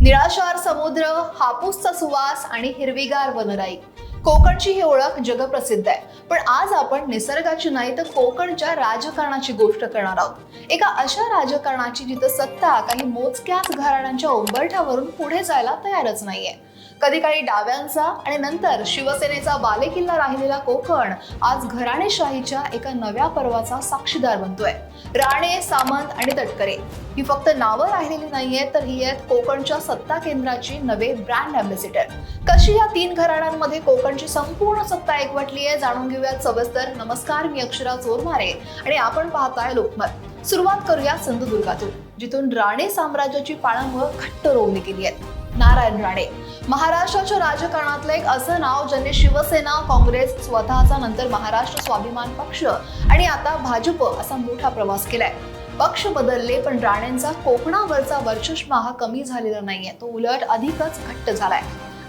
निळाशार समुद्र, हापूसचा सुवास आणि हिरवीगार वनराई, कोकणची ही ओळख जगप्रसिद्ध आहे. पण आज आपण निसर्गाची नाही तर कोकणच्या राजकारणाची गोष्ट करणार आहोत. एका अशा राजकारणाची जिथं सत्ता काही मोजक्याच घराण्यांच्या उंबरठ्यावरून पुढे जायला तयारच नाहीये. कधी काळी डाव्यांचा आणि नंतर शिवसेनेचा बालेकिल्ला राहिलेला कोकण आज घराणेशाहीच्या एका नव्या पर्वाचा साक्षीदार बनतोय. राणे, सामंत आणि तटकरे ही फक्त नावं राहिलेली नाहीयेत, तर ही आहेत कोकणच्या सत्ता केंद्राची नवे ब्रँड अँबॅसिडर. कशी या तीन घराण्यांमध्ये कोकणची संपूर्ण सत्ता एकवटली आहे, जाणून घेऊयात सविस्तर. नमस्कार, मी अक्षरा चोरमारे आणि आपण पाहताय लोकमत. सुरुवात करूया सिंधुदुर्गातून, जिथून राणे साम्राज्याची पाळंमुळं घट्ट रोवली गेली आहेत. नारायण राणे महाराष्ट्राच्या राजकारणातलं एक असं नाव ज्यांनी शिवसेना, काँग्रेस, स्वतःचा नंतर महाराष्ट्र स्वाभिमान पक्ष आणि आता भाजप असा मोठा प्रवास केलाय. पक्ष बदलले पण राणेंचा कोकणावरचा वर्चस्व हा कमी झालेला नाहीये, तो उलट अधिकच घट्ट झालाय.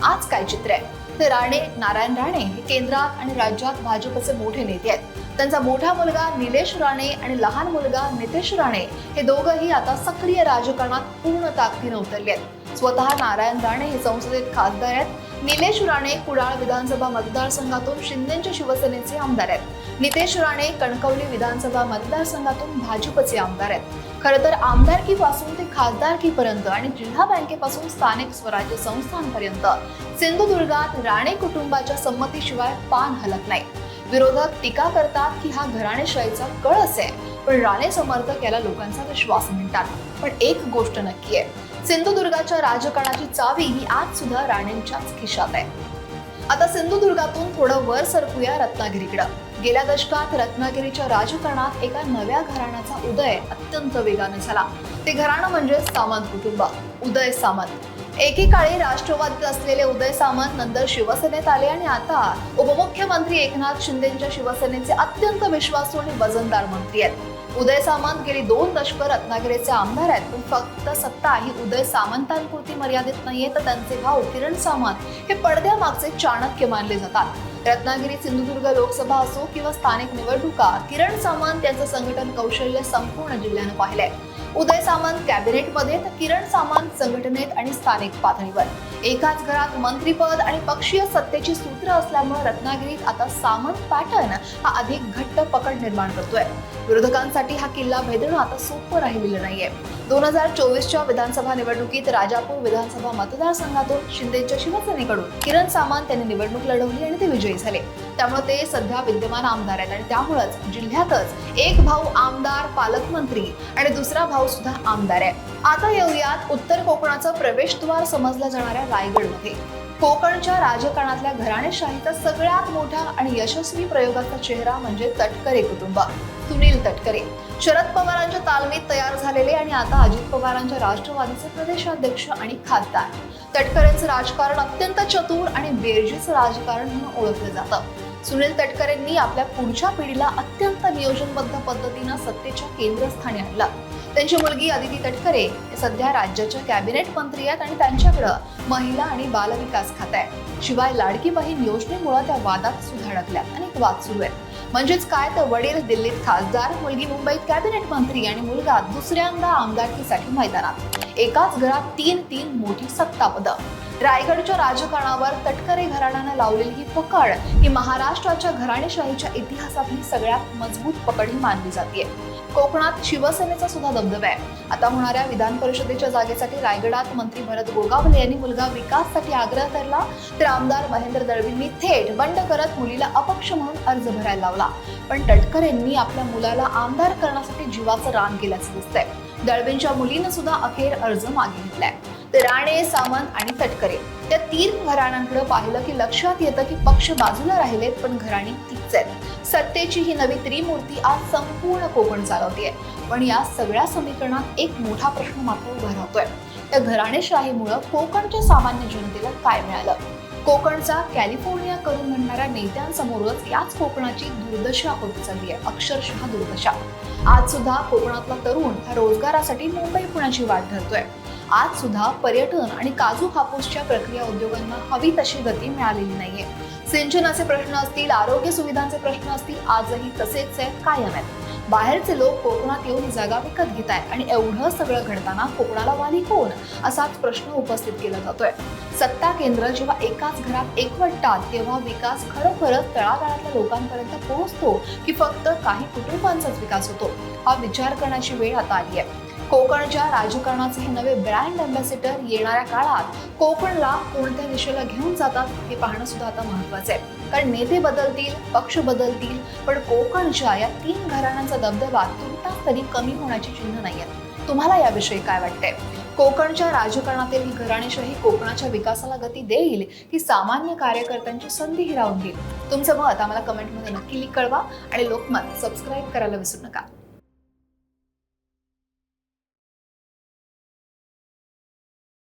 आज काय चित्र आहे ते राणे, नारायण राणे हे केंद्रात आणि राज्यात भाजपचे मोठे नेते आहेत. त्यांचा मोठा मुलगा निलेश राणे आणि लहान मुलगा नितेश राणे हे दोघंही आता सक्रिय राजकारणात पूर्ण ताकदीने उतरले आहेत. स्वतः नारायण राणे हे संसदेत खासदार आहेत. निलेश राणे कुडाळ विधानसभा मतदारसंघातून शिंदेच्या शिवसेनेचे आमदार आहेत. नितेश राणे कणकवली विधानसभा मतदारसंघातून भाजपचे आमदार आहेत. खरं तर आमदारकीपासून ते खासदारकीपर्यंत आणि जिल्हा बँकेपासून स्थानिक स्वराज्य संस्थांपर्यंत सिंधुदुर्गात राणे कुटुंबाच्या संमतीशिवाय पान हलत नाही. विरोधक टीका करतात की हा घराणेशाहीचा कळस आहे, पण राणे समर्थक याला लोकांचा विश्वास म्हणतात. पण एक गोष्ट नक्की आहे, सिंधुदुर्गाच्या राजकारणाची चावी ही आज सुद्धा राणेंच्याच खिशात आहे. आता सिंधुदुर्गातून थोडं वर सरकूया रत्नागिरीकडं. गेल्या दशकात रत्नागिरीच्या राजकारणात एका नव्या घराण्याचा उदय अत्यंत वेगाने झाला. ते घराणं म्हणजे सामंत कुटुंब. उदय सामंत एकेकाळी राष्ट्रवादीत असलेले उदय सामंत नंतर शिवसेनेत आले आणि आता उपमुख्यमंत्री एकनाथ शिंदेच्या शिवसेनेचे अत्यंत विश्वासू आणि वजनदार मंत्री आहेत. उदय सामंत गेली 2 दशकं रत्नागिरीचे आमदार आहेत. पण फक्त सत्ता ही उदय सामंतांपुरती मर्यादित नाहीये, तर त्यांचे भाऊ किरण सामंत हे पडद्यामागचे चाणक्य मानले जातात. रत्नागिरी, सिंधुदुर्ग लोकसभा असो किंवा स्थानिक निवडणुका, किरण सामंत यांचं संघटन कौशल्य संपूर्ण जिल्ह्यानं पाहिलंय. उदय सामंत कॅबिनेटमध्ये तर किरण सामंत संघटनेत आणि स्थानिक पातळीवर. एकाच घरात मंत्रीपद आणि पक्षीय सत्तेची सूत्र असल्यामुळे रत्नागिरीत आता सामंत पॅटर्न हा अधिक घट्ट पकड निर्माण करतोय. विरोधकांसाठी हा किल्ला भेदणं आता सोपं राहिलेलं नाहीये. 2024च्या विधानसभा निवडणुकीत राजापूर विधानसभा मतदारसंघातून शिंदेच्या शिवसेनेकडून किरण सामंत यांनी निवडणूक लढवली आणि ते विजयी झाले. त्यामुळे ते सध्या विद्यमान आमदार आहेत आणि त्यामुळेच जिल्ह्यातच एक भाऊ आमदार, पालकमंत्री आणि दुसरा भाऊ सुद्धा आमदार आहे. आता येऊयात उत्तर कोकणाचं प्रवेशद्वार समजल्या जाणाऱ्या रायगडमध्ये. कोकणच्या राजकारणातल्या घराणेशाहीचा सगळ्यात मोठा आणि यशस्वी प्रयोगाचा चेहरा म्हणजे तटकरे कुटुंब. सुनील तटकरे शरद पवारांच्या तालमीत तयार झालेले आणि आता अजित पवारांच्या राष्ट्रवादीचे प्रदेशाध्यक्ष आणि खासदार. तटकरेंचं राजकारण अत्यंत चतुर आणि बेरजेचं राजकारण म्हणून ओळखलं जातं. सुनील तटकरेंनी आपल्या पुढच्या पिढीला अत्यंत नियोजनबद्ध पद्धतीनं सत्तेच्या केंद्रस्थानी आणलं. त्यांची मुलगी अदिती तटकरे सध्या राज्याच्या कॅबिनेट मंत्री आहेत आणि त्यांच्याकडं महिला आणि बालविकास खातं आहे. शिवाय लाडकी बहीण योजनेमुळे त्या वादात सुद्धा अडकल्यात. अनेक वाद सुरू आहेत. म्हणजेच काय, तर वडील दिल्लीत खासदार, मुलगी मुंबईत कॅबिनेट मंत्री आणि मुलगा दुसऱ्यांदा आमदारकीसाठी मैदानात. एकाच घरात तीन मोठी सत्तापदं. रायगडच्या राजकारणावर तटकरे घराण्यानं लावलेली ही पकड ही महाराष्ट्राच्या घराणेशाहीच्या इतिहासातली सगळ्यात मजबूत पकड ही मानली जाते. कोकणात शिवसेनेचा सुद्धा दबदबा आहे. आता होणाऱ्या विधान परिषदेच्या जागेसाठी रायगडात मंत्री भरत गोगावले यांनी मुलगा विकाससाठी आग्रह धरला, तर आमदार महेंद्र दळवींनी थेट बंड करत मुलीला अपक्ष म्हणून अर्ज भरायला लावला. पण तटकरेंनी आपल्या मुलाला आमदार करण्यासाठी जीवाचं रान केल्याचं दिसतंय. दळवींच्या मुलीनं सुद्धा अखेर अर्ज मागे घेतलाय. तर राणे, सामंत आणि तटकरे त्या तीन घराण्यांकडे पाहिलं की लक्षात येतं की पक्ष बाजूला राहिलेत पण घराणी तीच आहेत. सत्तेची ही नवी त्रिमूर्ती आज संपूर्ण कोकण चालवतेय. पण या सगळ्या समीकरणात एक मोठा प्रश्न मात्र उभा राहतोय, त्या घराणेशाहीमुळे कोकणच्या सामान्य जनतेला काय मिळालं? कोकणचा कॅलिफोर्निया करून म्हणणाऱ्या नेत्यांसमोरच याच कोकणाची दुर्दशा होत चालली आहे, अक्षरशः दुर्दशा. आज सुद्धा कोकणातला तरुण हा रोजगारासाठी मुंबई पुण्याची वाट धरतोय. आज सुद्धा पर्यटन आणि काजू हापूसच्या प्रक्रिया उद्योगांना हवी तशी गती मिळालेली नाहीये. सिंचनाचे प्रश्न असतील, आरोग्य सुविधांचे प्रश्न असतील, आजही तसेच आहेत, कायम आहेत. बाहेरचे लोक कोकणात येऊन जागा विकत घेत आहेत आणि एवढं सगळं घडताना कोकणाला वाली कोण असाच प्रश्न उपस्थित केला जातोय. सत्ता केंद्र जेव्हा एकाच घरात एकवटतात तेव्हा विकास खरोखरच तळागाळातल्या लोकांपर्यंत पोहोचतो की फक्त काही कुटुंबांचाच विकास होतो, हा विचार करण्याची वेळ आता आली आहे. कोकणच्या राजकारणाचे हे नवे ब्रँड अँबॅसिडर येणाऱ्या काळात कोकणला कोणत्या दिशेला घेऊन जातात हे पाहणं सुद्धा आता महत्वाचं आहे. कारण नेते बदलतील, पक्ष बदलतील, पण कोकणच्या या 3 घराण्यांचा दबदबा तुर्तास तरी कमी होण्याची चिन्ह नाहीयेत. तुम्हाला याविषयी काय वाटतंय? कोकणच्या राजकारणातील ही घराणेशाही कोकणाच्या विकासाला गती देईल की सामान्य कार्यकर्त्यांची संधी हिरावून घेईल? तुमचं मत आम्हाला कमेंटमध्ये नक्की कळवा आणि लोकमत सबस्क्राईब करायला विसरू नका.